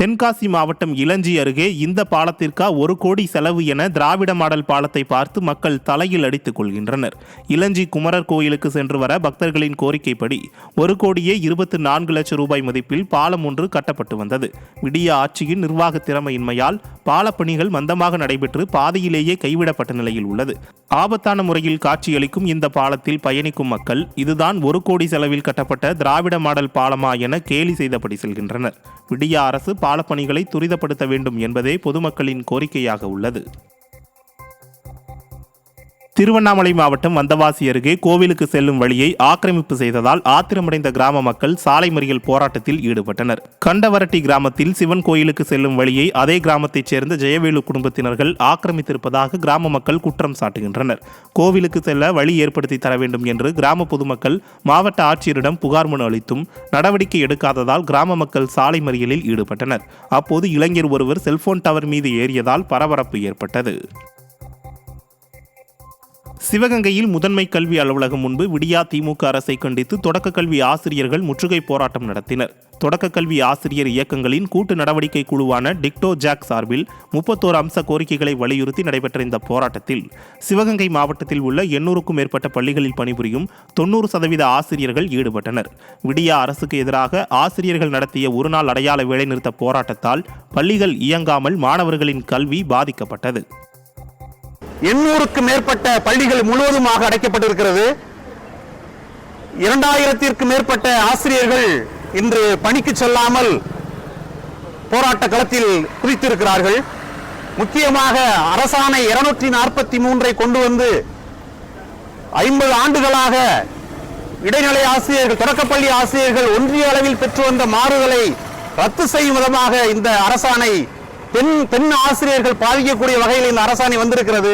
தென்காசி மாவட்டம் இளஞ்சி அருகே இந்த பாலத்திற்கா 1 கோடி செலவு என திராவிட மாடல் பாலத்தை பார்த்து மக்கள் தலையில் அடித்துக் கொள்கின்றனர். இளஞ்சி குமரர் கோயிலுக்கு சென்று வர பக்தர்களின் கோரிக்கைப்படி 1,24,00,000 ரூபாய் மதிப்பில் பாலம் ஒன்று கட்டப்பட்டு வந்தது. விடிய ஆட்சியின் நிர்வாக திறமையின்மையால் பாலப்பணிகள் மந்தமாக நடைபெற்று பாதையிலேயே கைவிடப்பட்ட நிலையில் உள்ளது. ஆபத்தான முறையில் காட்சியளிக்கும் இந்த பாலத்தில் பயணிக்கும் மக்கள் இதுதான் 1 கோடி செலவில் கட்டப்பட்ட திராவிட மாடல் பாலமா என கேலி செய்தபடி செல்கின்றனர். விடிய அரசு பாலப்பணிகளை துரிதப்படுத்த வேண்டும் என்பதே பொதுமக்களின் கோரிக்கையாக உள்ளது. திருவண்ணாமலை மாவட்டம் வந்தவாசி அருகே கோவிலுக்கு செல்லும் வழியை ஆக்கிரமிப்பு செய்ததால் ஆத்திரமடைந்த கிராம மக்கள் சாலை மறியல் போராட்டத்தில் ஈடுபட்டனர். கண்டவரட்டி கிராமத்தில் சிவன் கோயிலுக்கு செல்லும் வழியை அதே கிராமத்தைச் சேர்ந்த ஜெயவேலு குடும்பத்தினர்கள் ஆக்கிரமித்திருப்பதாக கிராம மக்கள் குற்றம் சாட்டுகின்றனர். கோவிலுக்கு செல்ல வழி ஏற்படுத்தி தர வேண்டும் என்று கிராம பொதுமக்கள் மாவட்ட ஆட்சியரிடம் புகார் மனு அளித்தும் நடவடிக்கை எடுக்காததால் கிராம மக்கள் சாலை மறியலில் ஈடுபட்டனர். அப்போது இளைஞர் ஒருவர் செல்போன் டவர் மீது ஏறியதால் பரபரப்பு ஏற்பட்டது. சிவகங்கையில் முதன்மை கல்வி அலுவலகம் முன்பு விடியா திமுக அரசை கண்டித்து தொடக்க கல்வி ஆசிரியர்கள் முற்றுகை போராட்டம் நடத்தினர். தொடக்க கல்வி ஆசிரியர் இயக்கங்களின் கூட்டு நடவடிக்கை குழுவான டிக்டோ ஜாக் சார்பில் 31 அம்ச கோரிக்கைகளை வலியுறுத்தி நடைபெற்ற இந்த போராட்டத்தில் சிவகங்கை மாவட்டத்தில் உள்ள 800க்கும் மேற்பட்ட பள்ளிகளில் பணிபுரியும் 90% ஆசிரியர்கள் ஈடுபட்டனர். விடியா அரசுக்கு எதிராக ஆசிரியர்கள் நடத்திய ஒருநாள் அடையாள வேலைநிறுத்த போராட்டத்தால் பள்ளிகள் இயங்காமல் மாணவர்களின் கல்வி பாதிக்கப்பட்டது. 800க்கும் மேற்பட்ட பள்ளிகள் முழுவதுமாக அடைக்கப்பட்டிருக்கிறது. 2000த்திற்கும் மேற்பட்ட ஆசிரியர்கள் இன்று பணிக்கு செல்லாமல் போராட்ட களத்தில் குதித்திருக்கிறார்கள். முக்கியமாக அரசாணை 243 கொண்டு வந்து 50 ஆண்டுகளாக இடைநிலை ஆசிரியர்கள், தொடக்கப்பள்ளி ஆசிரியர்கள் ஒன்றிய அளவில் பெற்று வந்த மாறுதலை ரத்து செய்யும் விதமாக இந்த அரசாணை பெண் ஆசிரியர்கள் பாதிக்கக்கூடிய வகையில் இந்த அரசாணை வந்திருக்கிறது.